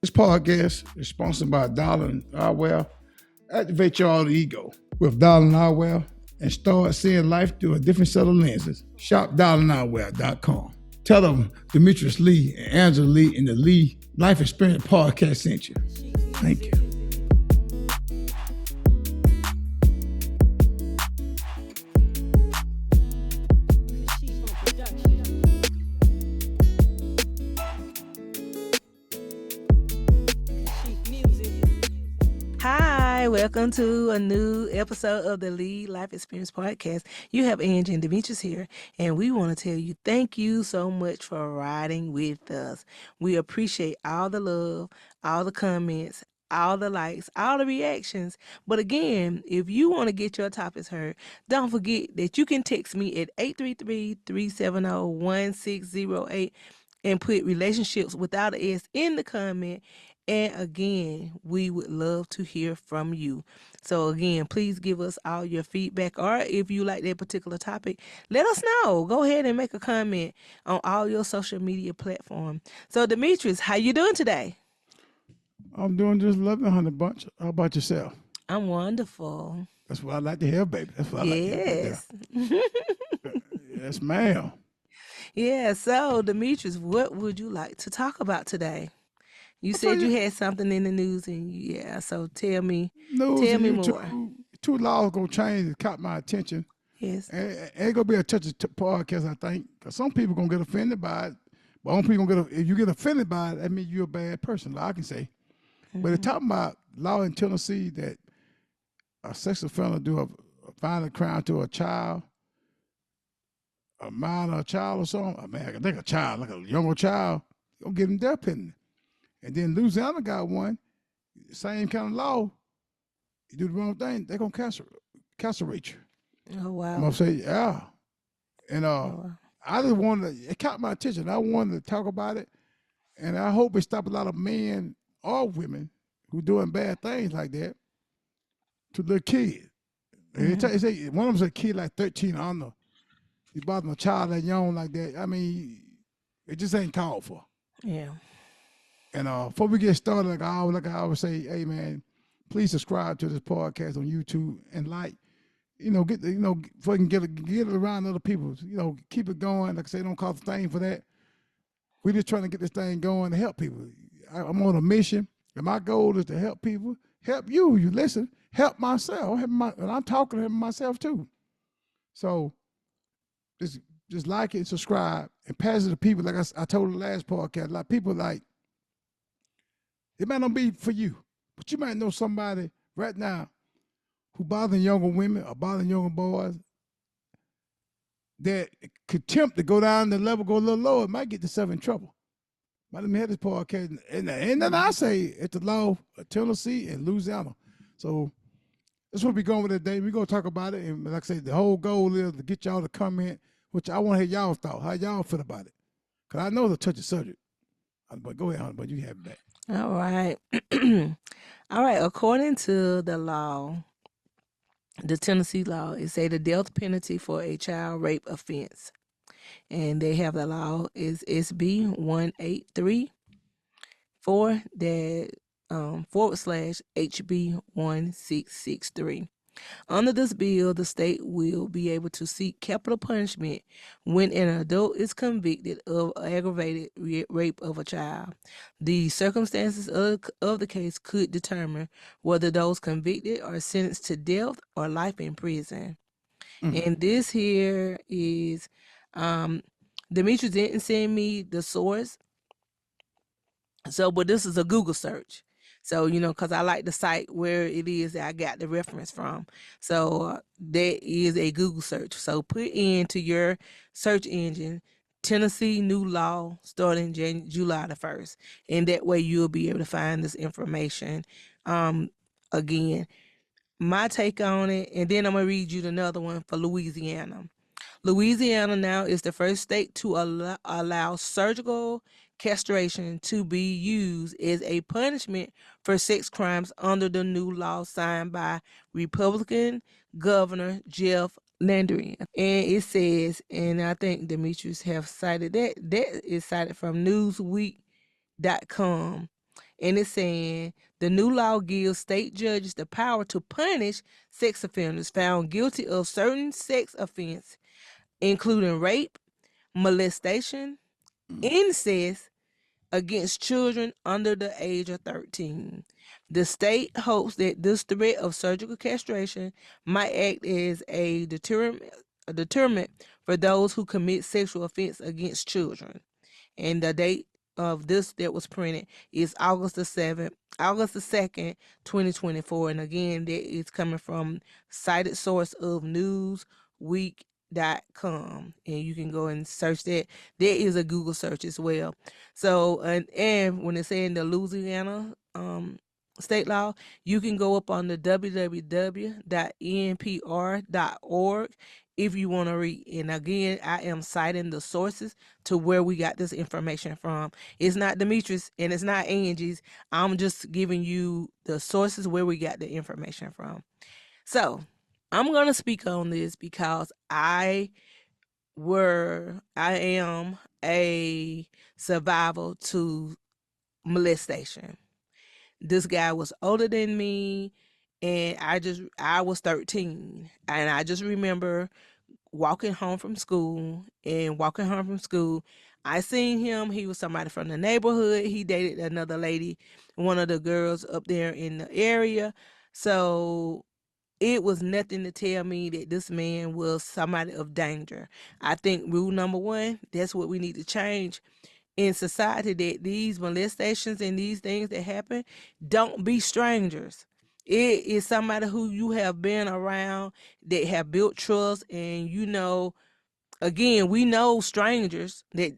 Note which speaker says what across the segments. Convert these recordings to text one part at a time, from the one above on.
Speaker 1: This podcast is sponsored by Darling Eyewear. Activate your alter ego with Darling Eyewear and start seeing life through a different set of lenses. Shop darlingeyewear.com. Tell them Demetrius Lee and Angela Lee in the Lee Life Experience Podcast sent you. Thank you.
Speaker 2: Hi, welcome to a new episode of the Lead Life Experience Podcast. You have Angie and Demetrius here, and we want to tell you thank you so much for riding with us. We appreciate all the love, all the comments, all the likes, all the reactions. But again, if you want to get your topics heard, don't forget that you can text me at 833-370-1608 and put relationships without an S in the comment. And again, we would love to hear from you. So again, please give us all your feedback, or if you like that particular topic, let us know. Go ahead and make a comment on all your social media platforms. So Demetrius, how you doing today?
Speaker 1: I'm doing just loving Honey Bunch. How about yourself?
Speaker 2: I'm wonderful.
Speaker 1: That's what I like to hear, baby. That's what I like to hear.
Speaker 2: Yes.
Speaker 1: Yes, ma'am.
Speaker 2: Yeah, so Demetrius, what would you like to talk about today? You said you had something in the news, and so tell me more.
Speaker 1: Two laws gonna change that caught my attention.
Speaker 2: Yes.
Speaker 1: Ain't gonna be a touchy podcast, I think, because some people gonna get offended by it. But some people if you get offended by it, that means you're a bad person, like I can say. Mm-hmm. But they're talking about law in Tennessee that a sex offender do a violent crime to a child, a minor child or something. I mean, I think a child, like a younger child, gonna give them death penalty. And then Louisiana got one, same kind of law. You do the wrong thing, they're gonna castrate you.
Speaker 2: Oh wow.
Speaker 1: I'm gonna say, yeah. And I just wanted it caught my attention. I wanted to talk about it. And I hope it stop a lot of men or women who doing bad things like that to little kids. Mm-hmm. One of them's a kid like 13 under. You bother a child that young like that. I mean, it just ain't called for.
Speaker 2: Yeah.
Speaker 1: And before we get started, like I always say, hey man, please subscribe to this podcast on YouTube and before you can get it around other people. Keep it going. Like I say, don't cost a thing for that. We're just trying to get this thing going to help people. I'm on a mission, and my goal is to help people, help you. You listen, help myself, and I'm talking to myself too. So just like it, subscribe, and pass it to people. Like I told the last podcast, like people like. It might not be for you, but you might know somebody right now who bothering younger women or bothering younger boys that could tempt to go down the level, go a little lower, might get themselves in trouble. But let me have this podcast. And then I say it's the law of Tennessee and Louisiana. So that's what we're going with today. We're going to talk about it. And like I said, the whole goal is to get y'all to comment, which I want to hear y'all thoughts, how y'all feel about it. Because I know it's a touchy subject. But go ahead, but you have it back.
Speaker 2: All right. All right. According to the law, the Tennessee law, it say the death penalty for a child rape offense. And they have the law is SB 1834 that /HB 1663. Under this bill, the state will be able to seek capital punishment when an adult is convicted of aggravated rape of a child. The circumstances of the case could determine whether those convicted are sentenced to death or life in prison. Mm-hmm. And this here is, Demetrius didn't send me the source. So, but this is a Google search. So, because I like the site where it is that I got the reference from. So, that is a Google search. So, put into your search engine, Tennessee new law starting July the 1st. And that way you'll be able to find this information. Again, my take on it, and then I'm going to read you another one for Louisiana. Louisiana now is the first state to allow surgical castration to be used as a punishment for sex crimes under the new law signed by Republican Governor Jeff Landry. And it says, and I think Demetrius have cited that is cited from Newsweek.com. And it's saying the new law gives state judges the power to punish sex offenders found guilty of certain sex offense, including rape, molestation, incest against children under the age of 13. The state hopes that this threat of surgical castration might act as a deterrent for those who commit sexual offense against children. And the date of this that was printed is August the 2nd, 2024. And again, that is coming from cited source of newsweek.com, and you can go and search that. There is a Google search as well. So and when it's saying the Louisiana state law, you can go up on the www.npr.org if you want to read. And again, I am citing the sources to where we got this information from. It's not Demetrius and it's not Angie's. I'm just giving you the sources where we got the information from. So I'm gonna speak on this because I am a survivor to molestation. This guy was older than me, and I was 13, and I just remember walking home from school. I seen him. He was somebody from the neighborhood. He dated another lady, one of the girls up there in the area. So it was nothing to tell me that this man was somebody of danger. I think rule number one, that's what we need to change in society, that these molestations and these things that happen, don't be strangers. It is somebody who you have been around, that have built trust, and again, we know strangers that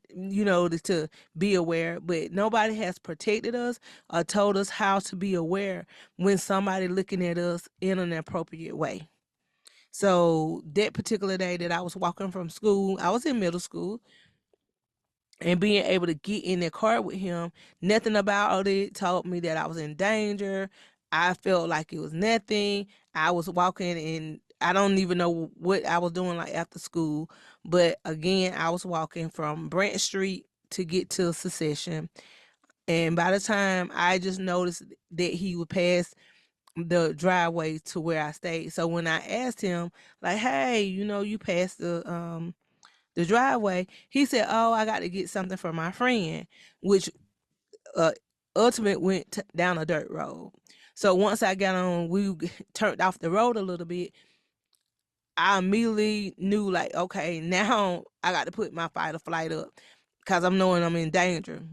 Speaker 2: to be aware, but nobody has protected us or told us how to be aware when somebody looking at us in an appropriate way. So that particular day that I was walking from school, I was in middle school, and being able to get in that car with him, nothing about it told me that I was in danger. I felt like it was nothing. I was walking, and I don't even know what I was doing like after school, but again, I was walking from Brent Street to get to Secession, and by the time I just noticed that he would pass the driveway to where I stayed. So when I asked him, like, "Hey, you passed the driveway," he said, "Oh, I got to get something for my friend," which uh, ultimate went down a dirt road. So once I got on, we turned off the road a little bit. I immediately knew, like, okay, now I got to put my fight or flight up because I'm knowing I'm in danger.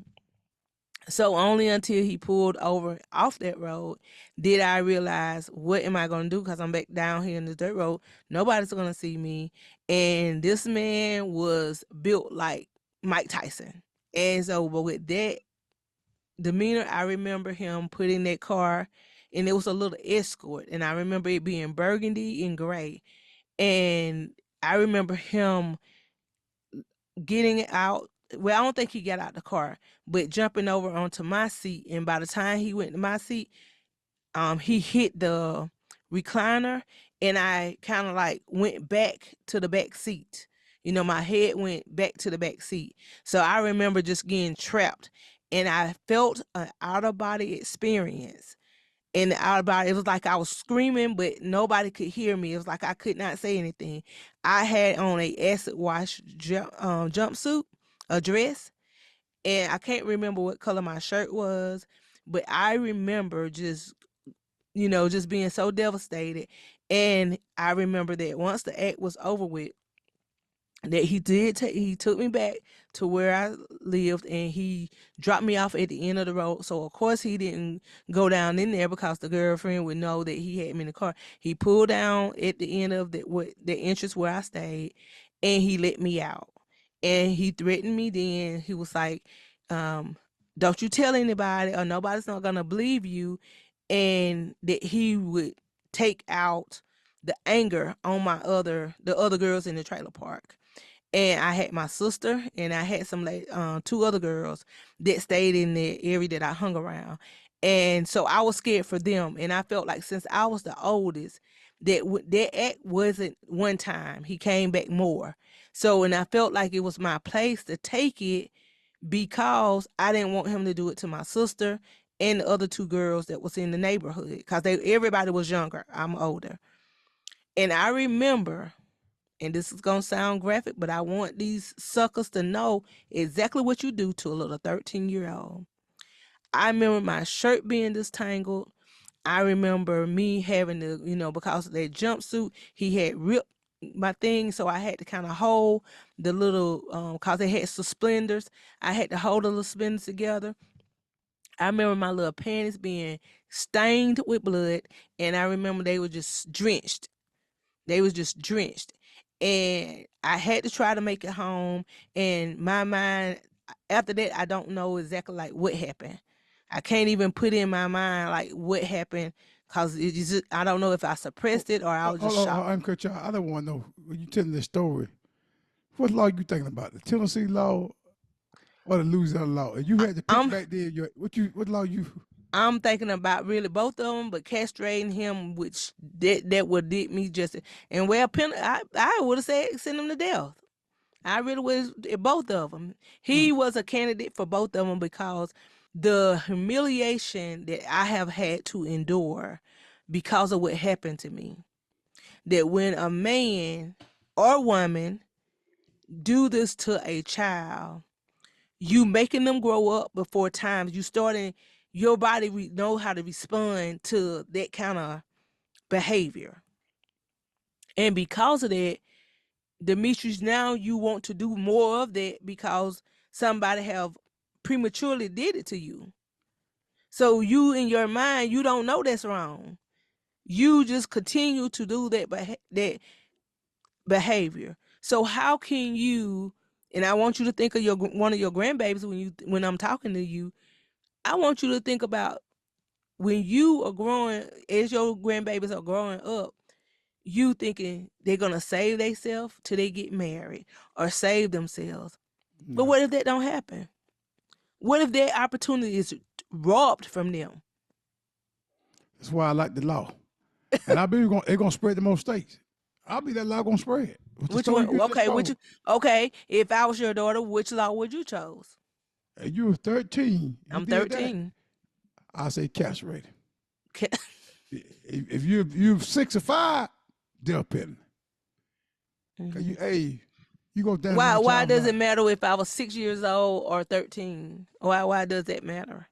Speaker 2: So only until he pulled over off that road did I realize, what am I going to do? Because I'm back down here in the dirt road. Nobody's going to see me. And this man was built like Mike Tyson. And so, but with that demeanor, I remember him putting that car, and it was a little Escort. And I remember it being burgundy and gray. And I remember him getting out. Well, I don't think he got out the car, but jumping over onto my seat. And by the time he went to my seat, he hit the recliner, and I kind of like went back to the back seat. My head went back to the back seat. So I remember just getting trapped, and I felt an out of body experience. And the out of body, it was like I was screaming, but nobody could hear me. It was like I could not say anything. I had on a acid wash jumpsuit, a dress, and I can't remember what color my shirt was, but I remember just being so devastated. And I remember that once the act was over with, that he took me back to where I lived, and he dropped me off at the end of the road. So of course he didn't go down in there because the girlfriend would know that he had me in the car. He pulled down at the end of the entrance where I stayed, and he let me out. And he threatened me. Then he was like, um, "Don't you tell anybody, or nobody's not gonna believe you," and that he would take out the anger on the other girls in the trailer park. And I had my sister, and I had two other girls that stayed in the area that I hung around, and so I was scared for them. And I felt like, since I was the oldest, that act wasn't one time. He came back more. So, and I felt like it was my place to take it, because I didn't want him to do it to my sister, and the other two girls that was in the neighborhood, because everybody was younger. I'm older. And I remember, and this is gonna sound graphic, but I want these suckers to know exactly what you do to a little 13-year-old. I remember my shirt being distangled. I remember me having to, because of that jumpsuit, he had ripped my thing, so I had to kind of hold the little, cause they had suspenders. I had to hold the little suspenders together. I remember my little panties being stained with blood, and I remember they were just drenched. They was just drenched. And I had to try to make it home. And my mind, after that, I don't know exactly like what happened. I can't even put in my mind like what happened because I don't know if I suppressed it or I was just
Speaker 1: Hold on,
Speaker 2: shocked.
Speaker 1: I'm cut you. I don't want to know when you telling this story. What law you thinking about? The Tennessee law or the Louisiana law? And you had to pick
Speaker 2: I'm
Speaker 1: back there. What law you?
Speaker 2: I'm thinking about really both of them, but castrating him, which that would did me just and well, I would have said send him to death. I really was both of them.
Speaker 1: Mm,
Speaker 2: He was a candidate for both of them because the humiliation that I have had to endure because of what happened to me. That when a man or woman do this to a child, you making them grow up before times. You starting your body know how to respond to that kind of behavior, and because of that, Demetrius, now you want to do more of that because somebody have prematurely did it to you. So you in your mind, you don't know that's wrong. You just continue to do that behavior. So how can you? And I want you to think of your one of your grandbabies when I'm talking to you. I want you to think about when you are growing, as your grandbabies are growing up, you thinking they're gonna save themselves till they get married or save themselves. But
Speaker 1: no,
Speaker 2: what if that don't happen? What if that opportunity is robbed from them?
Speaker 1: that's why I like the law. And I believe it's gonna spread to most states. I believe that law gonna spread. With the
Speaker 2: Which one?
Speaker 1: story you just
Speaker 2: Okay, which
Speaker 1: told,
Speaker 2: okay. If I was your daughter, which law would you chose?
Speaker 1: and you were 13, you
Speaker 2: I'm
Speaker 1: did that.
Speaker 2: 13.
Speaker 1: I say castrated. If you're 6 or 5, death penalty. Cause
Speaker 2: Mhm.
Speaker 1: you go down
Speaker 2: Why?
Speaker 1: my
Speaker 2: Why
Speaker 1: child's
Speaker 2: does it
Speaker 1: life.
Speaker 2: matter if I was 6 years old or 13? Why does that matter?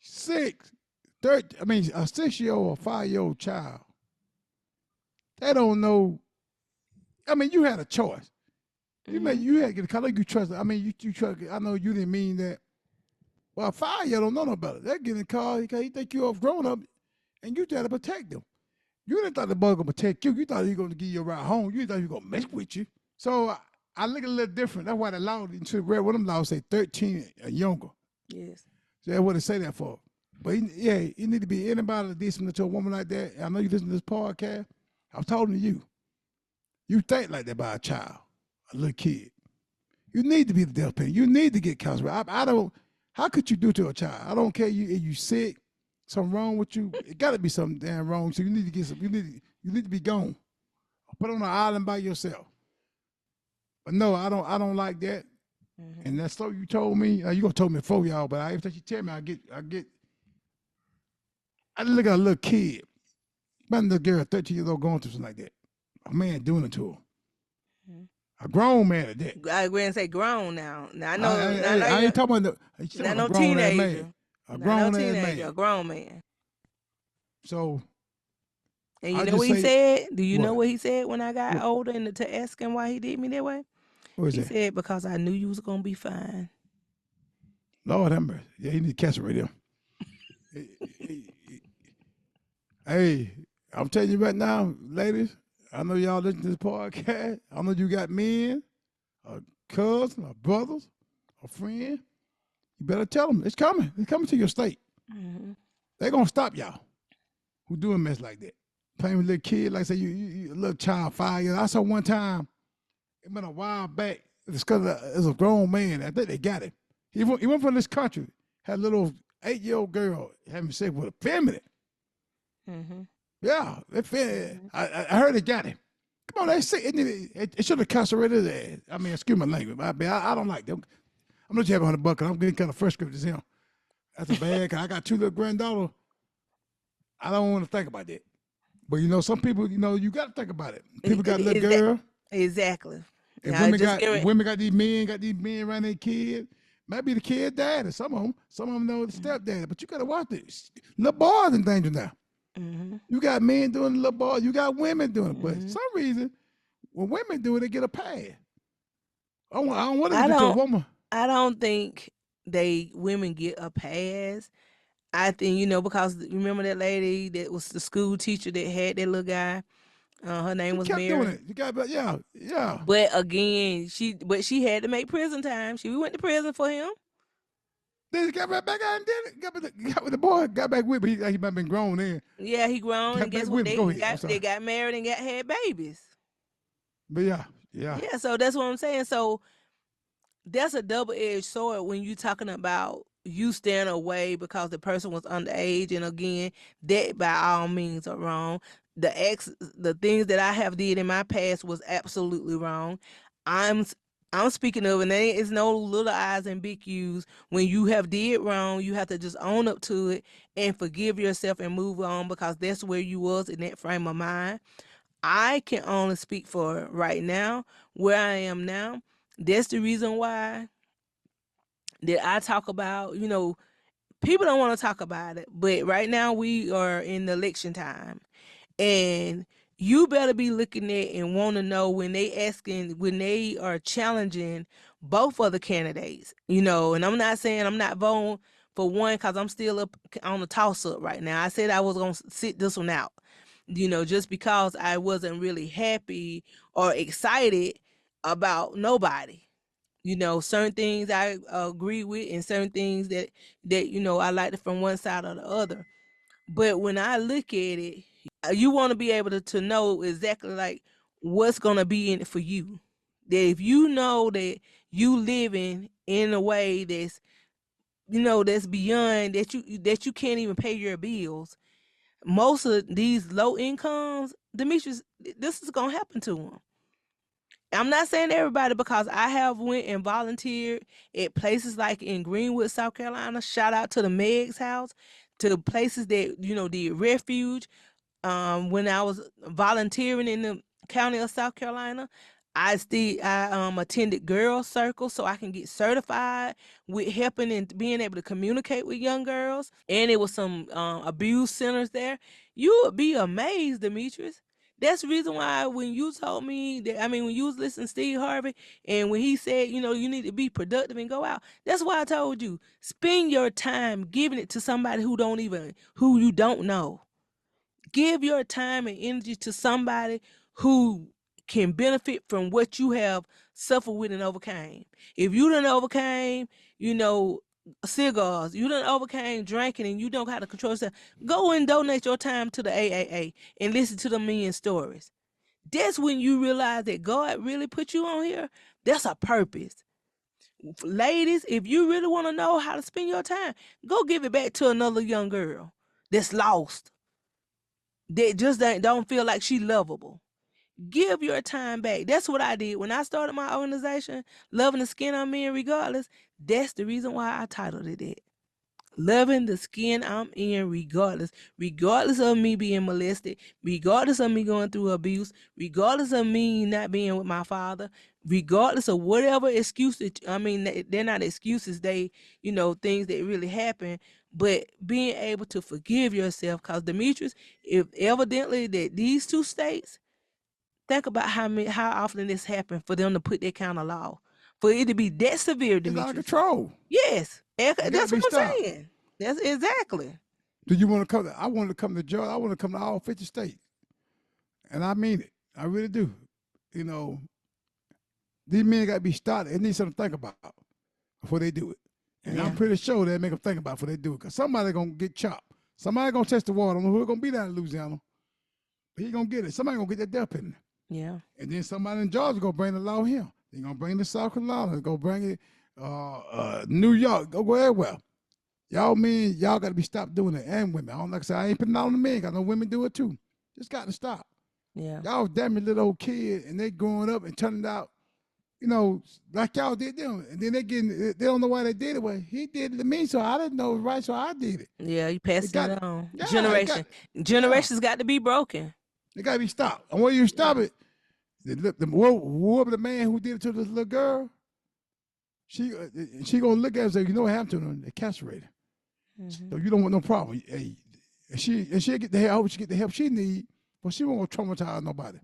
Speaker 1: Six, 13. I mean, a 6-year-old or 5-year-old child, they don't know. I mean, you had a choice.
Speaker 2: Hmm.
Speaker 1: You had to get a color you trust. I mean, you trust. I know you didn't mean that. Well, a 5-year don't know no better. They get in the car because he think you're a grown up, and you try to protect them. You didn't thought the boy gonna protect you. You thought he was gonna give you a ride home. You thought he was gonna mess with you. So I look a little different. That's why the law into red. What them laws say 13 or younger.
Speaker 2: Yes.
Speaker 1: So that's what they say that for. But yeah, it need to be anybody that did something to a woman like that. I know you listen to this podcast. I'm talking to you. You think like that by a child, a little kid. You need to be the death penalty. You need to get counseling. I don't. How could you do to a child? I don't care. You sick. Something wrong with you. It got to be something damn wrong. So you need to get some. You need to be gone. Put on an island by yourself. But no, I don't. I don't like that.
Speaker 2: Hmm.
Speaker 1: And that's so you told me. You gonna told me before y'all. But every time you tell me, I get. I look at a little kid. Man, the girl, 13 years old, going through something like that. A man doing it to her. A grown man at that.
Speaker 2: I agree and say grown now. Now I
Speaker 1: I,
Speaker 2: know. Now I know
Speaker 1: I
Speaker 2: you.
Speaker 1: ain't talking about
Speaker 2: Not not
Speaker 1: a
Speaker 2: no
Speaker 1: grown ass man.
Speaker 2: teenager.
Speaker 1: A
Speaker 2: Not no
Speaker 1: grown ass
Speaker 2: teenager. A
Speaker 1: man.
Speaker 2: grown man.
Speaker 1: So
Speaker 2: And you
Speaker 1: I
Speaker 2: know
Speaker 1: just
Speaker 2: what he
Speaker 1: say
Speaker 2: said? Do you know
Speaker 1: what?
Speaker 2: what he said when I got
Speaker 1: What?
Speaker 2: older and to ask him why he did me that way?
Speaker 1: What is
Speaker 2: He
Speaker 1: that?
Speaker 2: said because I knew you was gonna be fine.
Speaker 1: Lord have mercy. Yeah, he need to castrate him. Hey, I'm telling you right now, ladies. I know y'all listen to this podcast. I know you got men, a cousin, or brothers, a friend. You better tell them it's coming. It's coming to your state.
Speaker 2: Hmm.
Speaker 1: They're gonna stop y'all who doing mess like that. Playing with little kid, like say you a little child 5 years. I saw one time, it been a while back. It's because it's a grown man. I think they got him. He went from this country, had a little 8-year-old girl having sex with a feminine.
Speaker 2: Hmm.
Speaker 1: Yeah,
Speaker 2: Hmm.
Speaker 1: I heard they got him. Come on, they say it should have castrated his ass. I mean, excuse my language. I don't like them. I'm not having on the bucket. I'm getting kind of frustrated with him. That's a bad. Cause I got two little granddaughters. I don't want to think about that. But some people, you got to think about it. People got little
Speaker 2: Exactly.
Speaker 1: girl.
Speaker 2: Exactly.
Speaker 1: If
Speaker 2: I just get
Speaker 1: women got these men around their kid. Might be the kid daddy. Some of them know the stepdaddy. But you got to watch this. Little boys in danger now.
Speaker 2: mm-hmm,
Speaker 1: You got men doing the little boys. You got women doing it. But for
Speaker 2: mm-hmm.
Speaker 1: some reason, when women do it, they get a pass. I don't want to
Speaker 2: I
Speaker 1: get to a
Speaker 2: don't
Speaker 1: woman.
Speaker 2: I don't think they women get a pass. I think because remember that lady that was the school teacher that had that little guy. Her name
Speaker 1: She
Speaker 2: was
Speaker 1: kept doing
Speaker 2: Mary.
Speaker 1: it. You got, but yeah, yeah.
Speaker 2: But again, she had to make prison time. She went to prison for him.
Speaker 1: Then he got right back out and did it. Got with the boy. Got back with me. He might have been grown then.
Speaker 2: Yeah, he grown, and
Speaker 1: Got back
Speaker 2: guess what?
Speaker 1: with me. Go ahead. I'm
Speaker 2: They
Speaker 1: sorry.
Speaker 2: got married and had babies.
Speaker 1: But yeah, yeah.
Speaker 2: Yeah, so that's what I'm saying. So that's a double edged sword when you talking about you staying away because the person was underage, and again, that by all means are wrong. The things that I have did in my past was absolutely wrong. I'm I'm speaking of, and there is no little eyes and big U's. When you have did wrong, you have to just own up to it and forgive yourself and move on, because that's where you was in that frame of mind. I can only speak for right now, where I am now. That's the reason why that I talk about, people don't want to talk about it, but right now we are in the election time. And you better be looking at and want to know when they are challenging both of the candidates, and I'm not saying I'm not voting for one because I'm still up on the toss up right now. I said I was going to sit this one out, just because I wasn't really happy or excited about nobody. Certain things I agree with, and certain things that I liked it from one side or the other. But when I look at it, you want to be able to know exactly like what's gonna be in it for you. That if you know that you living in a way that's beyond that you can't even pay your bills. Most of these low incomes, Demetrius, this is gonna happen to them. I'm not saying everybody, because I have went and volunteered at places like in Greenwood, South Carolina. Shout out to the Meg's house, to places that did refuge. When I was volunteering in the county of South Carolina, I attended girls circles so I can get certified with helping and being able to communicate with young girls. And it was some abuse centers there. You would be amazed, Demetrius. That's the reason why when you told me that, I mean, when you was listening to Steve Harvey, and when he said, you need to be productive and go out, that's why I told you, spend your time giving it to somebody who you don't know. Give your time and energy to somebody who can benefit from what you have suffered with and overcame. If you done overcame, you know, cigars, you done overcame drinking, and you don't know how to control yourself, go and donate your time to the AAA and listen to the men's stories. That's when you realize that God really put you on here. That's a purpose. Ladies, if you really want to know how to spend your time, go give it back to another young girl that's lost, that just don't feel like she lovable. Give your time back. That's what I did when I started my organization, Loving the Skin I'm in Regardless. That's the reason why I titled it that. Loving the skin I'm in regardless of me being molested, regardless of me going through abuse, regardless of me not being with my father, regardless of whatever excuse they're not excuses, things that really happen, but being able to forgive yourself. Because Demetrius, if evidently that these two states, think about how often this happened for them to put that kind of law, for it to be that severe,
Speaker 1: It's out of
Speaker 2: Demetrius.
Speaker 1: control.
Speaker 2: Yes,
Speaker 1: It got to
Speaker 2: that's
Speaker 1: be
Speaker 2: what
Speaker 1: stopped.
Speaker 2: I'm saying. That's exactly.
Speaker 1: Do you want to come? I want to come to Georgia. I want to come to all 50 states, and I mean it. I really do. You know, these men got to be started. They need something to think about before they do it. And I'm
Speaker 2: Yeah,
Speaker 1: pretty sure they make them think about it before they do it. Because somebody going to get chopped. Somebody going to test the water. I don't know who's going to be down in Louisiana. But he going to get it. Somebody going to get that death penalty.
Speaker 2: yeah,
Speaker 1: And then somebody in Georgia going to bring the law here. They're going to bring it to South Carolina. They're going to bring it New York. Go everywhere. Y'all men, y'all got to be stopped doing it. And women. I don't like I say, I ain't putting it on the men. Got no women do it too. Just got to stop.
Speaker 2: yeah.
Speaker 1: Y'all damn little old kid and they growing up and turning out you know, like y'all did them, and then they don't know why they did it. Well, he did it to me, so I didn't know it was right, so I did it.
Speaker 2: Yeah, you
Speaker 1: It
Speaker 2: passing
Speaker 1: got,
Speaker 2: it on.
Speaker 1: yeah, it got, yeah,
Speaker 2: Generations got to be broken.
Speaker 1: it got to be stopped. And when you stop it, whoever the man who did it to this little girl, she she gonna look at it and say, you know what happened to them? They castrated.
Speaker 2: Mm-hmm.
Speaker 1: So you don't want no problem. Hey, she'll get the help. I hope she get the help she need, but she won't traumatize nobody.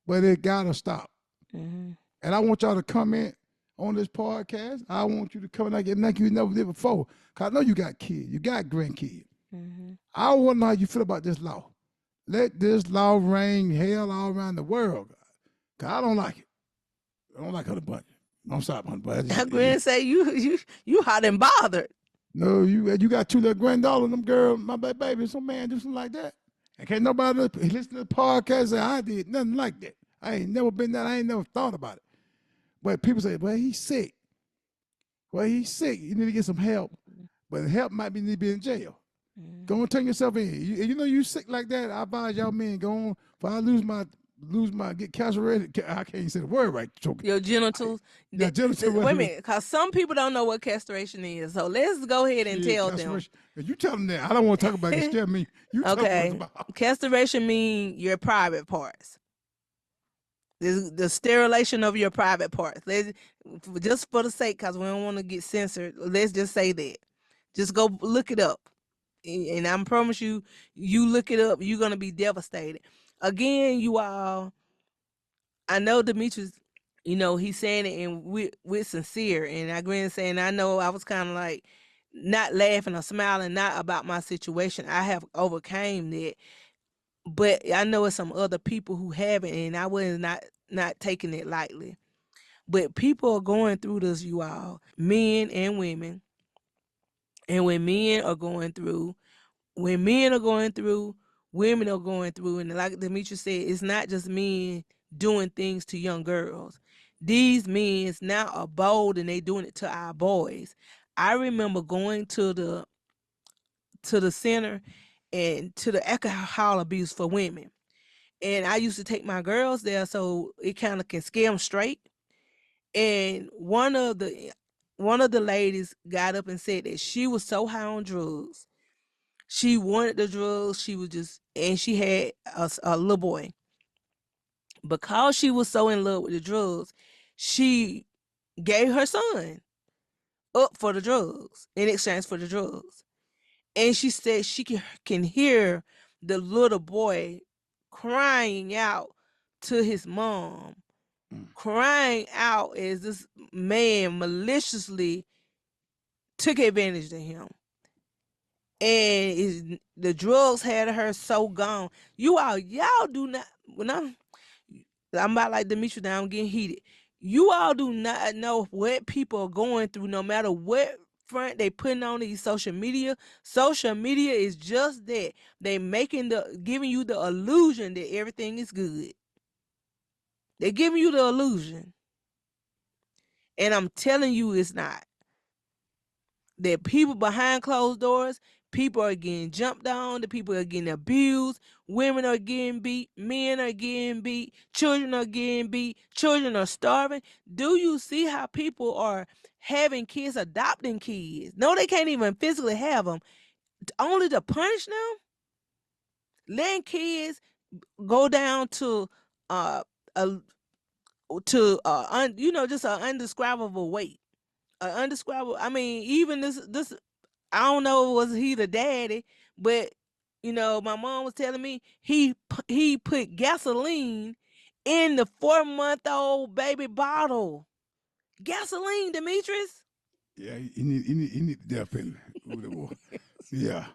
Speaker 1: But it gotta stop.
Speaker 2: Mm-hmm.
Speaker 1: And I want y'all to comment on this podcast. I want you to come like you never did before. Cause I know you got kids, you got grandkids.
Speaker 2: Mm-hmm.
Speaker 1: I want to know how you feel about this law. Let this law reign hell all around the world. Cause I don't like it. I don't like Honey Bunny. I'm sorry, Honey Bunny.
Speaker 2: I agree and say you hot and bothered.
Speaker 1: No, you got two little granddaughters, them girls, my baby, some man do something like that. And can't nobody listen to the podcast and say I did nothing like that. I ain't never been that. I ain't never thought about it. But people say, well, he's sick. Well, he's sick. You need to get some help. But the help might be need to be in jail. Go and turn yourself in. You know you sick like that. I advise y'all men go on. If I lose my get castrated, I can't say the word right. Choking.
Speaker 2: Your genitals.
Speaker 1: Yeah, genital.
Speaker 2: Wait a minute, because some people don't know what castration is. So let's go ahead and
Speaker 1: Shit,
Speaker 2: tell them.
Speaker 1: castration. You tell them that. I don't want to talk about it. Scare me. You tell them what it's
Speaker 2: Okay.
Speaker 1: about.
Speaker 2: Castration mean your private parts. The sterilization of your private parts. Just for the sake, because we don't want to get censored, let's just say that. Just go look it up. And I promise you, you look it up, you're going to be devastated. Again, you all, I know Demetrius, he's saying it and with sincere. And I agree in saying, I know I was kind of like not laughing or smiling, not about my situation. I have overcame that. But I know it's some other people who haven't, and I was not taking it lightly. But people are going through this, you all, men and women. And when men are going through, women are going through. And like Demetrius said, it's not just men doing things to young girls. These men now are bold and they doing it to our boys. I remember going to the center and to the alcohol abuse for women. And I used to take my girls there so it kind of can scare them straight. And one of the ladies got up and said that she was so high on drugs. She wanted the drugs. She was just, and she had a little boy. Because she was so in love with the drugs, she gave her son up for the drugs in exchange for the drugs. And she said she can hear the little boy crying out to his mom, crying out as this man maliciously took advantage of him. And the drugs had her so gone. Y'all do not, when I'm about like Demetrius now, I'm getting heated. You all do not know what people are going through, no matter what front they putting on these social media. Social media is just that. They giving you the illusion that everything is good. They're giving you the illusion. And I'm telling you it's not. That people behind closed doors, people are getting jumped on, the people are getting abused, women are getting beat, men are getting beat, children are getting beat, children are starving. Do you see how people are having kids, adopting kids? No, they can't even physically have them, only to punish them, letting kids go down to a just an undescribable weight. Undescribable. I mean, even this I don't know was he the daddy, but my mom was telling me he put gasoline in the 4-month-old baby bottle. Gasoline, Demetrius.
Speaker 1: Yeah, you need the death penalty. Yeah.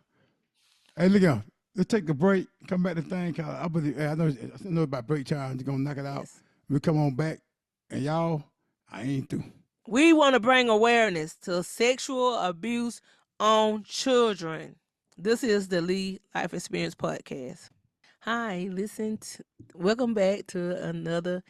Speaker 1: Hey, look out. Let's take a break. Come back to the thing. I believe. I know about break time. You're gonna knock it out.
Speaker 2: Yes.
Speaker 1: We come on back, and y'all, I ain't through.
Speaker 2: We want to bring awareness to sexual abuse on children. This is the Lee Life Experience Podcast. Hi, welcome back to another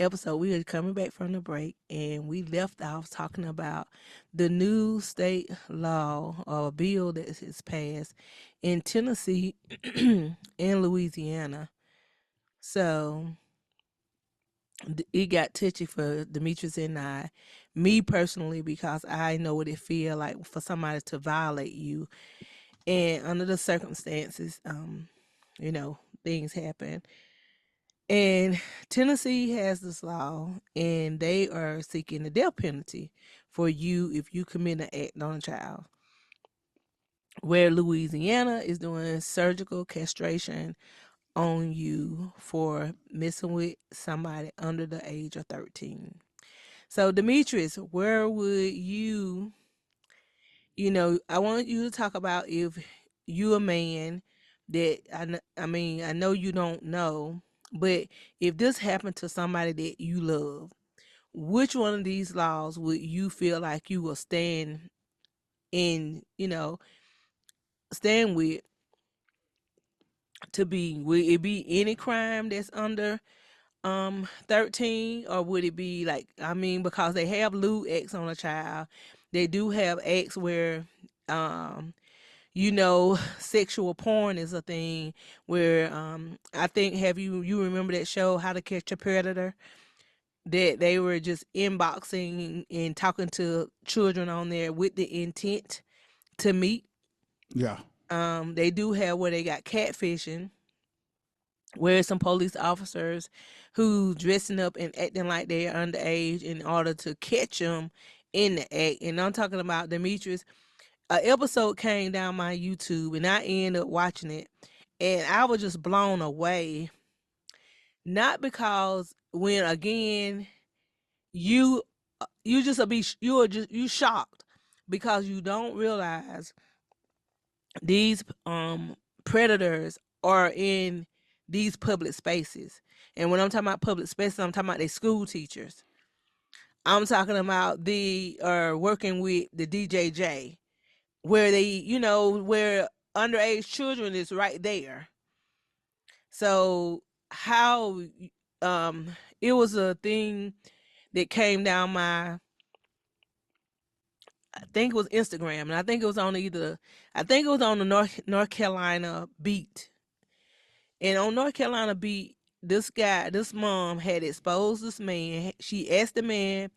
Speaker 2: episode. We are coming back from the break and we left off talking about the new state law or bill that is passed in Tennessee and Louisiana. So it got touchy for Demetrius and I, me personally, because I know what it feel like for somebody to violate you, and under the circumstances, you know, things happen. And Tennessee has this law, and they are seeking the death penalty for you if you commit an act on a child. Where Louisiana is doing surgical castration on you for messing with somebody under the age of 13. So, Demetrius, where would you, I want you to talk about if you a man that, I mean, I know you don't know, but if this happened to somebody that you love, which one of these laws would you feel like you will stand in, stand with to be? Would it be any crime that's under 13, or would it be like, I mean, because they have lewd acts on a child, they do have acts where um sexual porn is a thing where I think, have you remember that show How to Catch a Predator, that they were just inboxing and talking to children on there with the intent to meet.
Speaker 1: Yeah.
Speaker 2: They do have where they got catfishing, where some police officers who dressing up and acting like they're underage in order to catch them in the act. And I'm talking about Demetrius. An episode came down my YouTube, and I ended up watching it, and I was just blown away. Not because when again you just be you are just you shocked because you don't realize these predators are in these public spaces. And when I'm talking about public spaces, I'm talking about they school teachers. I'm talking about the working with the DJJ, where they, where underage children is right there. So how um it was a thing that came down my, I think it was Instagram, and I think it was on I think it was on the North Carolina beat. And on North Carolina beat, this mom had exposed this man. She asked the man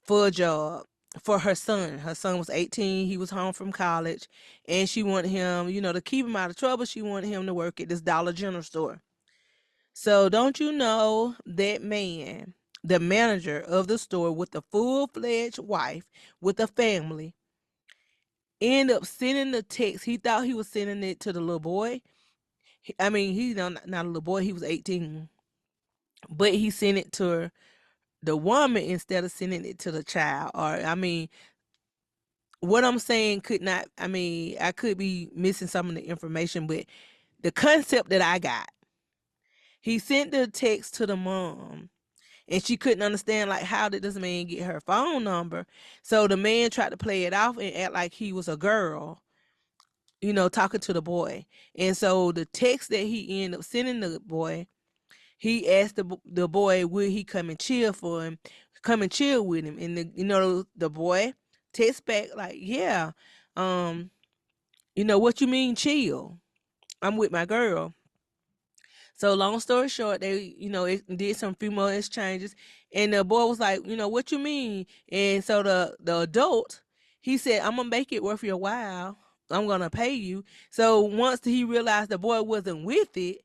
Speaker 2: for a job for her son. Her son was 18. He was home from college, and she wanted him, to keep him out of trouble. She wanted him to work at this Dollar General store. So don't you know that man, the manager of the store with a full-fledged wife with a family, ended up sending the text. He thought he was sending it to the little boy. I mean, he's not a little boy. He was 18, but he sent it to the woman instead of sending it to the child. Or I mean, what I'm saying could not. I mean, I could be missing some of the information, but the concept that I got, he sent the text to the mom, and she couldn't understand, like, how did this man get her phone number. So the man tried to play it off and act like he was a girl, talking to the boy. And so the text that he ended up sending the boy, he asked the boy, would he come and chill for him, come and chill with him. And the boy text back like, yeah, um what you mean chill, I'm with my girl. So long story short, they, it did some few more exchanges, and the boy was like, what you mean? And so the adult, he said, I'm gonna make it worth your while. I'm gonna pay you. So once he realized the boy wasn't with it,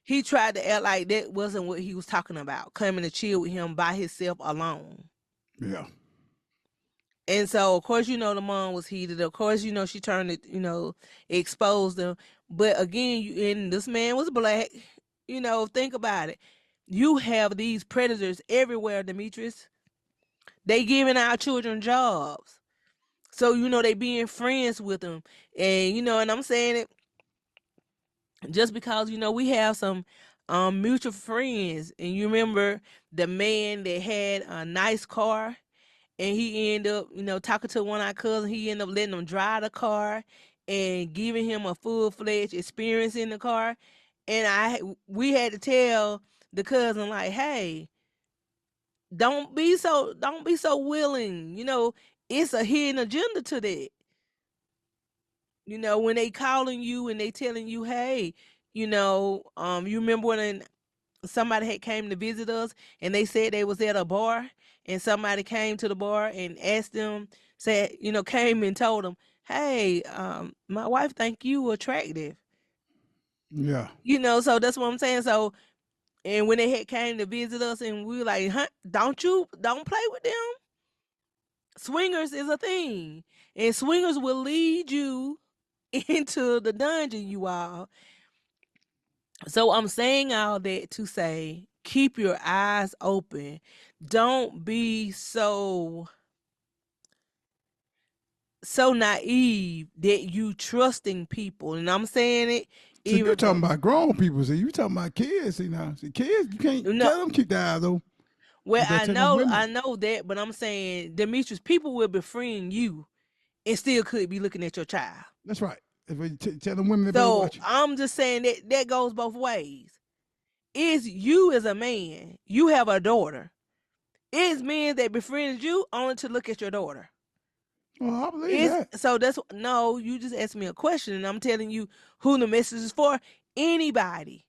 Speaker 2: he tried to act like that wasn't what he was talking about, coming to chill with him by himself alone.
Speaker 1: Yeah.
Speaker 2: And so, of course, the mom was heated. Of course, she turned it, exposed them. But again, and this man was black. Think about it. You have these predators everywhere, Demetrius. They giving our children jobs. So, they being friends with them. And, and I'm saying it just because, we have some mutual friends. And you remember the man that had a nice car, and he ended up, talking to one of our cousins. He ended up letting him drive the car and giving him a full-fledged experience in the car. And we had to tell the cousin, like, hey, don't be so willing. It's a hidden agenda to that. When they calling you and they telling you, hey, you remember when somebody had came to visit us and they said they was at a bar, and somebody came to the bar and asked them, said, came and told them, hey, my wife think you attractive.
Speaker 1: Yeah.
Speaker 2: So that's what I'm saying. So, and when they had came to visit us, and we were like, huh, don't play with them. Swingers is a thing, and swingers will lead you into the dungeon, you all. So I'm saying all that to say, keep your eyes open. Don't be so naive that you trusting people. And I'm saying it
Speaker 1: So you
Speaker 2: even
Speaker 1: talking
Speaker 2: from
Speaker 1: about grown people? See, you talking about kids? See now, see kids, you can't
Speaker 2: no
Speaker 1: tell them keep their eyes open.
Speaker 2: well,
Speaker 1: You better tell them
Speaker 2: I
Speaker 1: women.
Speaker 2: know that, but I'm saying, Demetrius, people will befriend you and still could be looking at your child.
Speaker 1: That's right. If you tell them women, they better
Speaker 2: So
Speaker 1: watch you.
Speaker 2: I'm just saying that goes both ways. Is you as a man, you have a daughter. Is men that befriended you only to look at your daughter?
Speaker 1: Oh, I believe
Speaker 2: Is
Speaker 1: that.
Speaker 2: so that's no, you just asked me a question and I'm telling you who the message is for. Anybody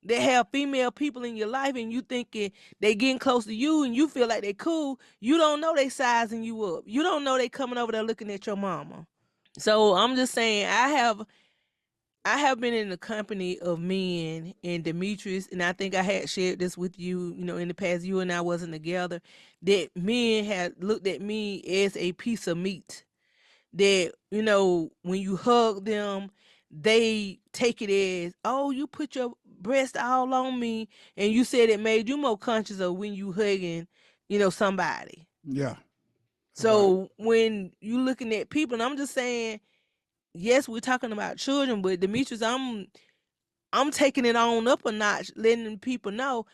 Speaker 2: that have female people in your life and you thinking they getting close to you and you feel like they cool, you don't know they sizing you up. You don't know they coming over there looking at your mama. So I'm just saying I have been in the company of men and Demetrius, and I think I had shared this with you, in the past. You and I wasn't together. That men had looked at me as a piece of meat. That, when you hug them, they take it as, oh, you put your breast all on me, and you said it made you more conscious of when you hugging, somebody.
Speaker 1: Yeah, right.
Speaker 2: So when you looking at people, and I'm just saying, yes, we're talking about children, but Demetrius, I'm taking it on up a notch, letting people know,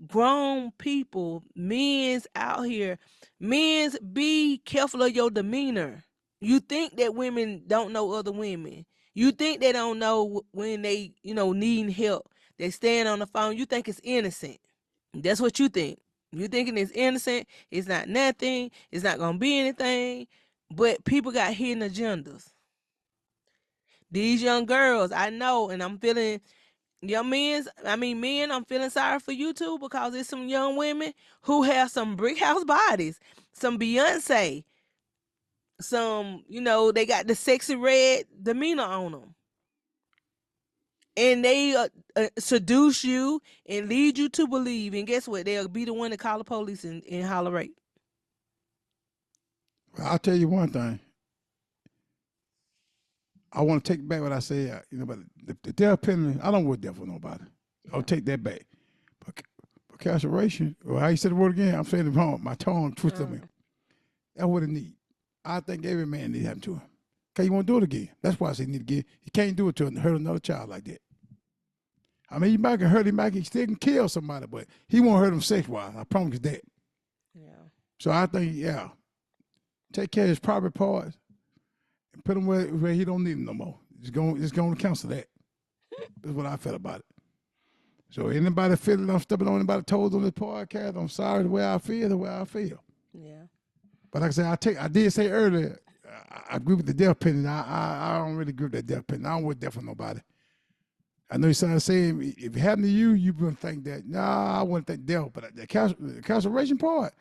Speaker 2: grown people, men's out here, men's, be careful of your demeanor. You think that women don't know other women. You think they don't know when they, needing help. They stand on the phone. You think it's innocent. That's what you think. You thinking it's innocent. It's not nothing. It's not gonna be anything. But people got hidden agendas. These young girls, I know, and I'm feeling men, I'm feeling sorry for you too, because there's some young women who have some brick house bodies, some Beyonce, some, they got the sexy red demeanor on them. And they seduce you and lead you to believe. And guess what? They'll be the one to call the police and holler rape.
Speaker 1: Well, I'll tell you one thing. I want to take back what I said. But the death penalty, I don't want death for nobody. I'll
Speaker 2: Yeah.
Speaker 1: take that back. But incarceration, or how you said the word again? I'm saying it wrong. My tongue twisted
Speaker 2: Uh,
Speaker 1: me. That's what it need. I think every man need to happen to him. Cause you want to do it again. That's why I say need again. You can't do it to hurt another child like that. I mean, you might can hurt him, might can still can kill somebody, but he won't hurt him sex wise. I promise you that.
Speaker 2: yeah.
Speaker 1: So I think, yeah, take care of his private parts and put him where he don't need him no more. Just going to cancel that. That's what I felt about it. So anybody feeling I'm stepping on anybody's toes on this podcast, I'm sorry the way I feel, the way I feel.
Speaker 2: Yeah.
Speaker 1: But like I said, I did say earlier, I agree with the death penalty. I don't really agree with that death penalty. I don't want death for nobody. I know you started saying if it happened to you, you wouldn't think that. Nah, I wouldn't think death, but the incarceration part,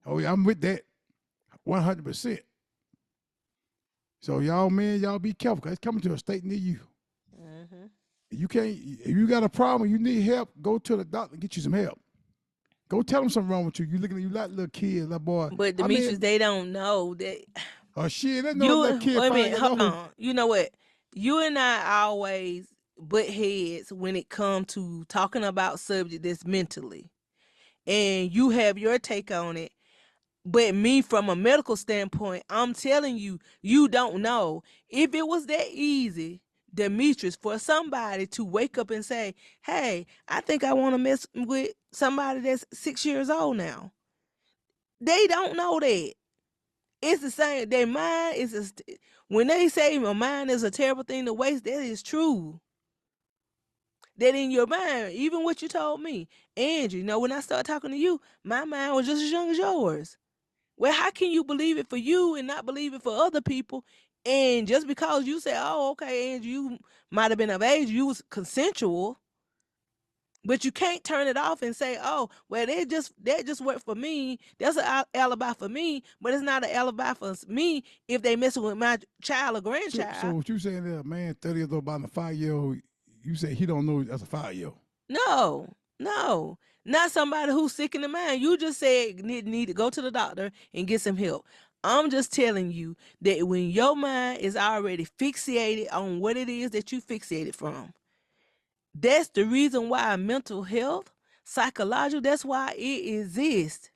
Speaker 1: oh yeah, I'm with that 100%. So y'all men, y'all be careful because it's coming to a state near you.
Speaker 2: Mm-hmm.
Speaker 1: You can't. If you got a problem, you need help. Go to the doctor and get you some help. Go tell them something wrong with you. You looking at you like little kid, little boy.
Speaker 2: But
Speaker 1: I
Speaker 2: Demetrius,
Speaker 1: mean,
Speaker 2: they don't know that
Speaker 1: oh shit, they know a little
Speaker 2: you.
Speaker 1: kid
Speaker 2: Wait a
Speaker 1: 5
Speaker 2: minute,
Speaker 1: years
Speaker 2: hold
Speaker 1: old.
Speaker 2: on. You know what? You and I always butt heads when it comes to talking about subject that's mentally, and you have your take on it. But me, from a medical standpoint, I'm telling you, you don't know. If it was that easy, Demetrius, for somebody to wake up and say, hey, I think I want to mess with somebody that's 6 years old now. They don't know that. It's the same. Their mind is, when they say a mind is a terrible thing to waste, that is true. That in your mind, even what you told me, Angie, when I started talking to you, my mind was just as young as yours. Well, how can you believe it for you and not believe it for other people? And just because you say, oh, okay, and you might have been of age, you was consensual, But you can't turn it off and say, "Oh, well, that just worked for me. That's an alibi for me, but it's not an alibi for me if they messing with my child or
Speaker 1: So
Speaker 2: grandchild."
Speaker 1: what you saying there, a man 30 years old about a 5 year old, you say he don't know that's a 5 year old.
Speaker 2: No, no, not somebody who's sick in the mind. You just said need to go to the doctor and get some help. I'm just telling you that when your mind is already fixated on what it is that you fixated from, that's the reason why mental health, psychological, that's why it exists.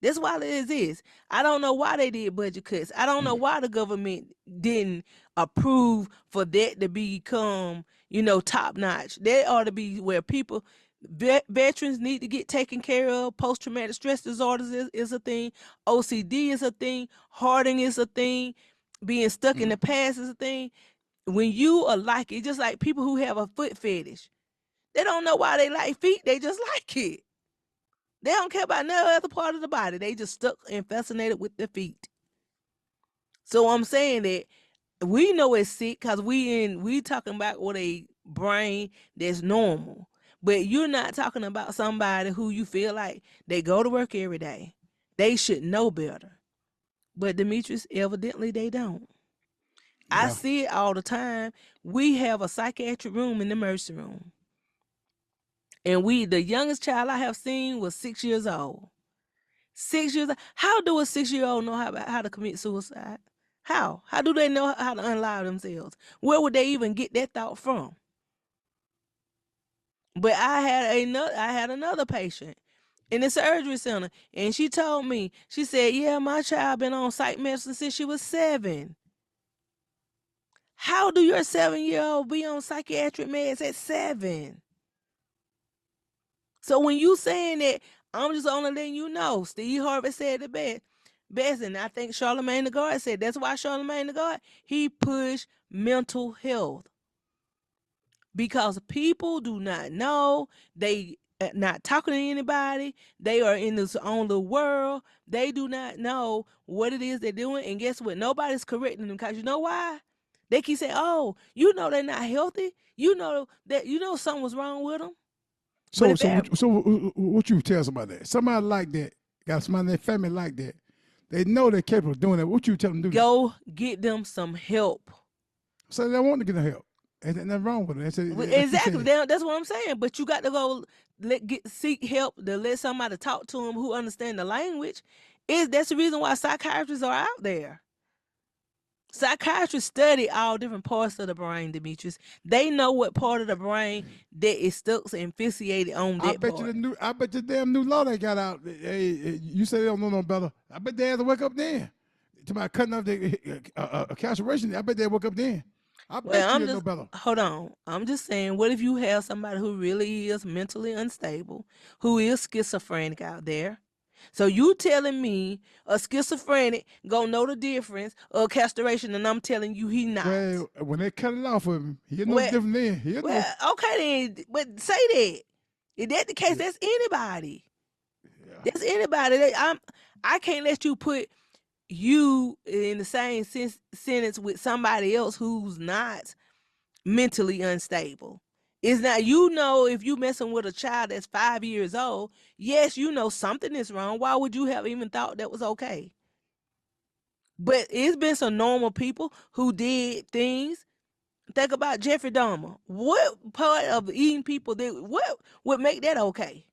Speaker 2: That's why it exists. I don't know why they did budget cuts. I don't know why the government didn't approve for that to become, top notch. That ought to be where people, veterans need to get taken care of. Post traumatic stress disorders is a thing. OCD is a thing. Hoarding is a thing. Being stuck in the past is a thing. When you are like it, just like people who have a foot fetish, they don't know why they like feet. They just like it. They don't care about no other part of the body. They just stuck and fascinated with their feet. So I'm saying that we know it's sick because we talking about with a brain that's normal. But you're not talking about somebody who you feel like they go to work every day. They should know better. But Demetrius, evidently they don't. I
Speaker 1: Yeah.
Speaker 2: see it all the time. We have a psychiatric room in the emergency room. And the youngest child I have seen was 6 years old. 6 years. How do a 6 year old know how to commit suicide? How? How do they know how to unalive themselves? Where would they even get that thought from? But I had another patient in the surgery center, and she told me, she said, "Yeah, my child been on psych medicine since she was 7." How do your 7 year old be on psychiatric meds at 7? So when you saying that, I'm just only letting you know. Steve Harvey said it best, and I think Charlemagne the God said that's why Charlemagne the God, he pushed mental health, because people do not know. They not talking to anybody. They are in this own little world. They do not know what it is they're doing, and guess what? Nobody's correcting them, because you know why? They keep saying, "Oh, they're not healthy. Something was wrong with them." But
Speaker 1: So
Speaker 2: if
Speaker 1: so
Speaker 2: that,
Speaker 1: what, so what you tell somebody that? Somebody like that, got somebody in their family like that. They know they're capable of doing that. What you tell them to do?
Speaker 2: go get them some help.
Speaker 1: So they want to get the help. Ain't nothing wrong with it. They said, like you
Speaker 2: Exactly.
Speaker 1: said,
Speaker 2: That's what I'm saying. But you got to go seek help to let somebody talk to them who understand the language. That's the reason why psychiatrists are out there. Psychiatrists study all different parts of the brain, Demetrius. They know what part of the brain that is stuck and fixated on that part.
Speaker 1: I bet you damn new law they got out. Hey, you say they don't know no better. I bet they have to wake up then. To my cutting off the incarceration, I bet they woke up then. I
Speaker 2: Well,
Speaker 1: bet you
Speaker 2: I'm
Speaker 1: didn't know
Speaker 2: just
Speaker 1: better.
Speaker 2: hold on. I'm just saying, what if you have somebody who really is mentally unstable, who is schizophrenic out there? So you telling me a schizophrenic gonna know the difference of castration, and I'm telling you he not.
Speaker 1: Well, when they cut it off of him, he'll know the
Speaker 2: Well,
Speaker 1: difference then. He'll know.
Speaker 2: okay then, but say that. If that's the case,
Speaker 1: Yeah.
Speaker 2: that's anybody.
Speaker 1: Yeah.
Speaker 2: That's anybody. I can't let you put you in the same sentence with somebody else who's not mentally unstable. It's not, if you messing with a child that's 5 years old, yes, something is wrong. Why would you have even thought that was okay? But it's been some normal people who did things. Think about Jeffrey Dahmer. What part of eating people what would make that okay?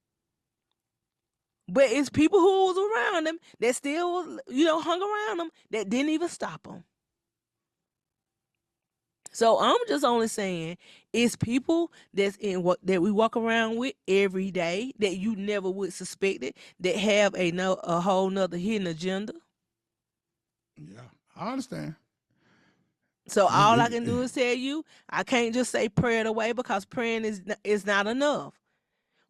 Speaker 2: But it's people who was around him that still, hung around him that didn't even stop him. So I'm just only saying it's people that's in what that we walk around with every day that you never would suspect it, that have a whole nother hidden agenda.
Speaker 1: Yeah. I understand.
Speaker 2: So
Speaker 1: And
Speaker 2: all I can do is tell you, I can't just say pray it away, because praying is not enough.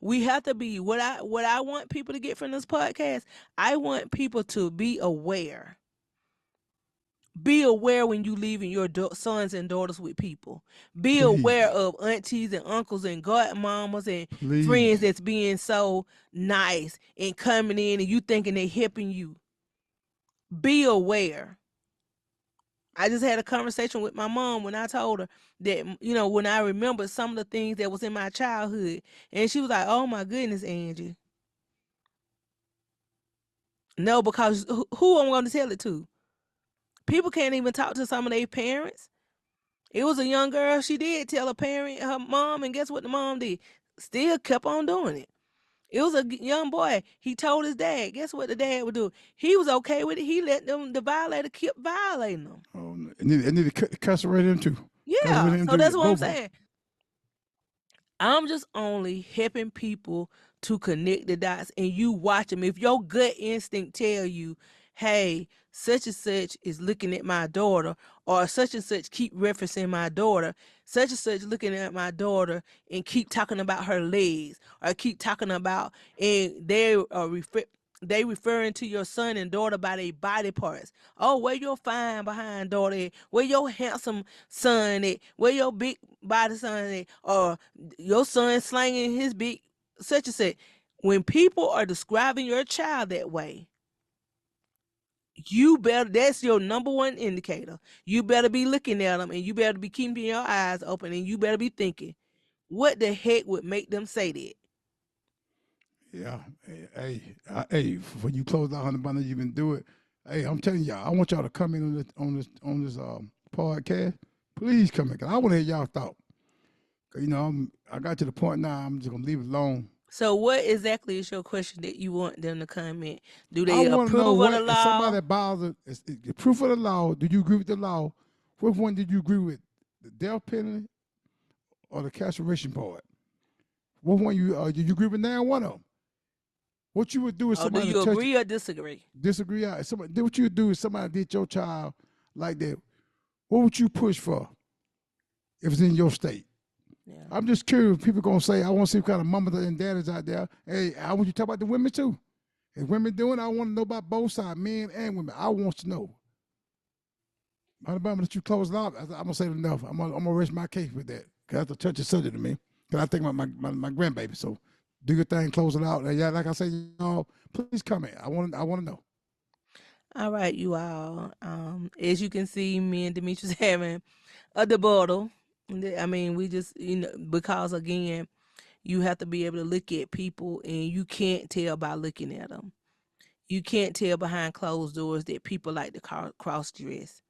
Speaker 2: We have to be what I want people to get from this podcast. I want people to be aware. Be aware when you leaving your sons and daughters with people. Be aware
Speaker 1: please,
Speaker 2: of aunties and uncles and godmamas and friends
Speaker 1: please.
Speaker 2: that's being so nice and coming in and you thinking they helping you. Be aware. I just had a conversation with my mom when I told her that, when I remembered some of the things that was in my childhood. And she was like, oh my goodness, Angie. No, because who am I going to tell it to? People can't even talk to some of their parents. It was a young girl. She did tell her parent, her mom, and guess what the mom did? Still kept on doing it. It was a young boy. He told his dad. Guess what the dad would do? He was okay with it. He let them, the violator, keep violating them.
Speaker 1: Oh, and need to incarcerate him too. Incarcerate
Speaker 2: Yeah.
Speaker 1: him
Speaker 2: So
Speaker 1: too.
Speaker 2: that's
Speaker 1: Yeah,
Speaker 2: what I'm
Speaker 1: both of them.
Speaker 2: saying. I'm just only helping people to connect the dots, and you watch them. If your gut instinct tell you, hey, such and such is looking at my daughter, or such and such keep referencing my daughter, such and such looking at my daughter and keep talking about her legs, or keep talking about, and they referring to your son and daughter by their body parts. Oh, where your fine behind daughter at? Where your handsome son at? Where your big body son at? Or your son slanging his big such and such. When people are describing your child that way, you better, that's your number one indicator. You better be looking at them, and you better be keeping your eyes open, and you better be thinking, what the heck would make them say that?
Speaker 1: Yeah. Hey, when you close out on the button, you can do it. Hey, I'm telling y'all, I want y'all to come in on this podcast. Please come in, cause I want to hear y'all thought. 'Cause, I got to the point now. I'm just gonna leave it alone.
Speaker 2: So, what exactly is your question that you want them to comment? Do
Speaker 1: I
Speaker 2: they
Speaker 1: want to know
Speaker 2: approve of the
Speaker 1: what if
Speaker 2: law?
Speaker 1: somebody bothers the proof of the law. Do you agree with the law? Which one did you agree with? The death penalty or the incarceration part? What one did you agree with? Now one of them. What you would do if
Speaker 2: Or do
Speaker 1: somebody
Speaker 2: you
Speaker 1: touched
Speaker 2: agree or disagree?
Speaker 1: disagree? Somebody did what you would do if somebody did your child like that. What would you push for if it's in your state?
Speaker 2: Yeah.
Speaker 1: I'm just curious. People gonna say, I want to see what kind of mamas and daddies out there. Hey, I want you to talk about the women too. If women doing, I want to know about both sides, men and women. I want to know. Alabama, that you close it out. I'm gonna say enough. I'm gonna rest my case with that. Cause that's a touchy subject to me. Cause I think about my grandbaby. So do your thing, close it out. And yeah, like I say, y'all, please comment. I want to know.
Speaker 2: All right, you all. As you can see, me and Demetrius having a debuttal. I mean, we just, because again, you have to be able to look at people, and you can't tell by looking at them. You can't tell behind closed doors that people like to cross dress.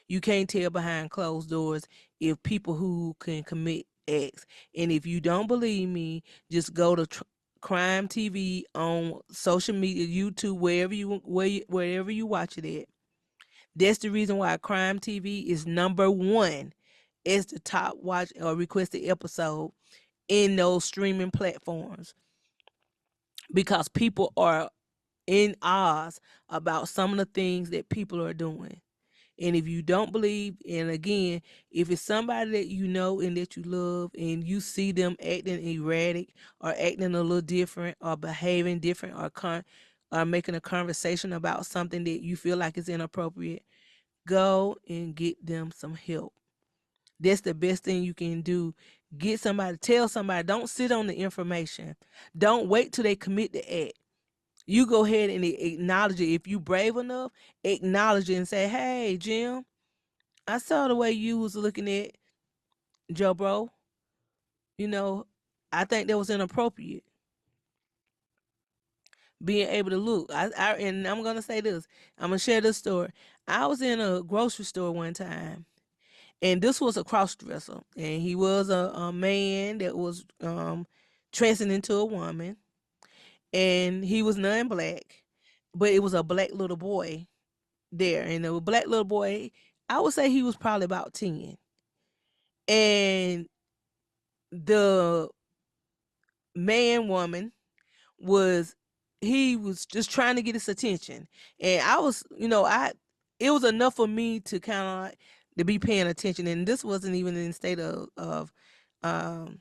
Speaker 2: You can't tell behind closed doors if people who can commit acts. And if you don't believe me, just go to Crime TV on social media, YouTube, wherever you watch it at. That's the reason why Crime TV is number one. It's the top watch or requested episode in those streaming platforms, because people are in awe about some of the things that people are doing. And if you don't believe, and again, if it's somebody that you know and that you love, and you see them acting erratic or acting a little different or behaving different, or making a conversation about something that you feel like is inappropriate, go and get them some help. That's the best thing you can do. Get somebody, tell somebody, don't sit on the information. Don't wait till they commit the act. You go ahead and acknowledge it. If you brave enough, acknowledge it and say, hey, Jim, I saw the way you was looking at Joe Bro. You know, I think that was inappropriate. Being able to look. And I'm gonna say this. I'm gonna share this story. I was in a grocery store one time, and this was a cross dresser, and he was a man that was dressing into a woman, and he was non-black, but it was a black little boy there, and the black little boy, I would say he was probably about 10, and the man woman was, he was just trying to get his attention, and I was, I it was enough for me to kind of to be paying attention, and this wasn't even in the state of um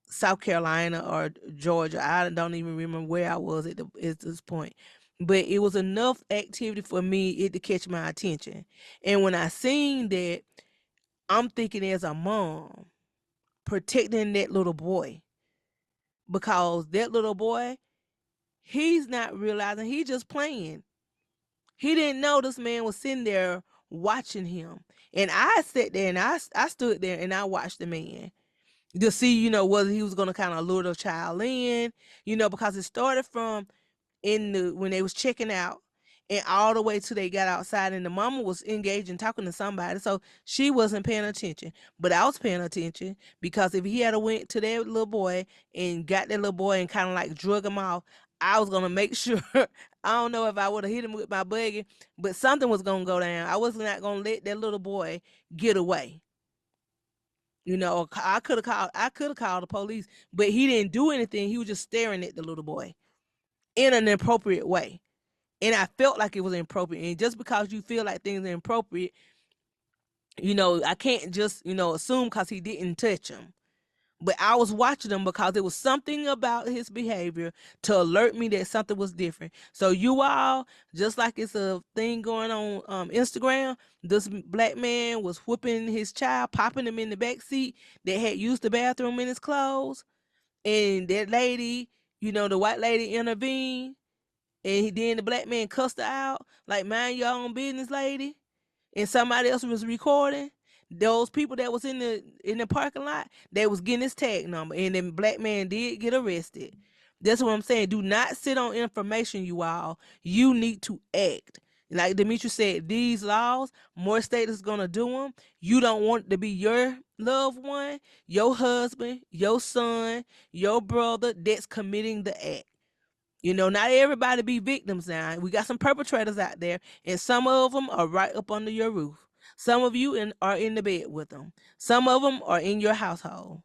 Speaker 2: South Carolina or Georgia. I don't even remember where I was at this point. But it was enough activity for me it to catch my attention. And when I seen that, I'm thinking as a mom, protecting that little boy, because that little boy, he's not realizing, he just playing. He didn't know this man was sitting there watching him. And I sat there and I stood there and I watched the man to see, whether he was going to kind of lure the child in, because it started from when they was checking out and all the way till they got outside, and the mama was engaged in talking to somebody, so she wasn't paying attention, but I was paying attention, because if he had went to that little boy and got that little boy and kind of like drug him off, I was gonna make sure. I don't know if I would have hit him with my buggy, but something was gonna go down. I was not gonna let that little boy get away. I could have called the police, but he didn't do anything. He was just staring at the little boy in an inappropriate way. And I felt like it was inappropriate. And just because you feel like things are inappropriate, I can't just, assume because he didn't touch him. But I was watching him because there was something about his behavior to alert me that something was different. So you all, just like it's a thing going on Instagram, this black man was whooping his child, popping him in the back seat that had used the bathroom in his clothes. And that lady, the white lady intervened, and then the black man cussed her out, like, mind your own business, lady. And somebody else was recording. Those people that was in the parking lot, they was getting his tag number, and then black man did get arrested. That's what I'm saying. Do not sit on information, you all. You need to act. Like Demetri said, these laws, more states is gonna do them. You don't want it to be your loved one, your husband, your son, your brother that's committing the act. Not everybody be victims now. We got some perpetrators out there, and some of them are right up under your roof. Some of you are in the bed with them. Some of them are in your household.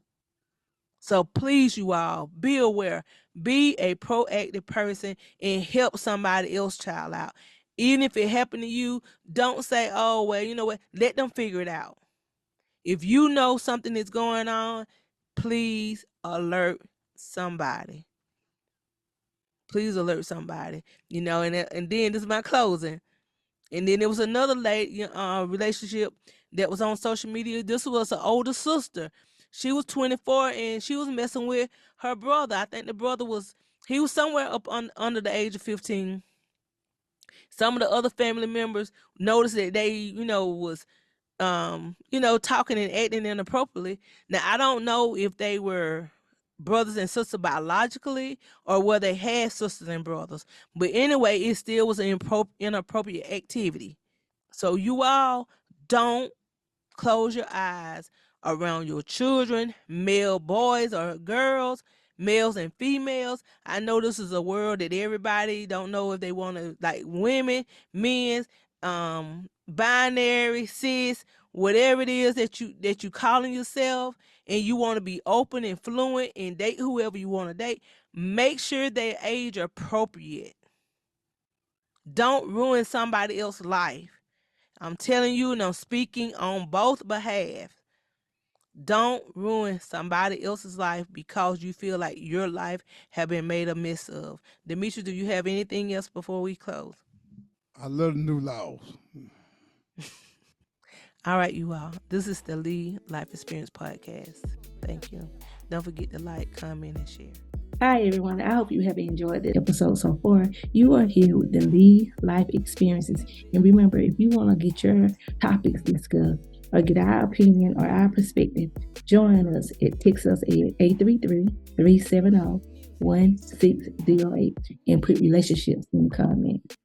Speaker 2: So please, you all, be aware. Be a proactive person and help somebody else child out. Even if it happened to you, don't say, oh, well, you know what? Let them figure it out. If you know something is going on, please alert somebody. Please alert somebody. And then this is my closing. And then there was another lady relationship that was on social media. This was an older sister. She was 24 and she was messing with her brother. I think the brother he was somewhere up under the age of 15. Some of the other family members noticed that they, was talking and acting inappropriately. Now, I don't know if they were brothers and sisters biologically or whether they had sisters and brothers. But anyway, it still was an inappropriate activity. So you all don't close your eyes around your children, male boys or girls, males and females. I know this is a world that everybody don't know if they want to, like, women, men, binary, cis, whatever it is that you calling yourself, and you want to be open and fluent and date whoever you want to date. Make sure they age appropriate. Don't ruin somebody else's life. I'm telling you, and I'm speaking on both behalf. Don't ruin somebody else's life because you feel like your life have been made a mess of. Demetri, do you have anything else before we close?
Speaker 1: I love the new laws.
Speaker 2: All right, you all. This is the Lee Life Experience Podcast. Thank you. Don't forget to like, comment, and share.
Speaker 3: Hi, everyone. I hope you have enjoyed this episode so far. You are here with the Lee Life Experiences. And remember, if you want to get your topics discussed or get our opinion or our perspective, join us text us at 833-370-1608 and put relationships in the comment.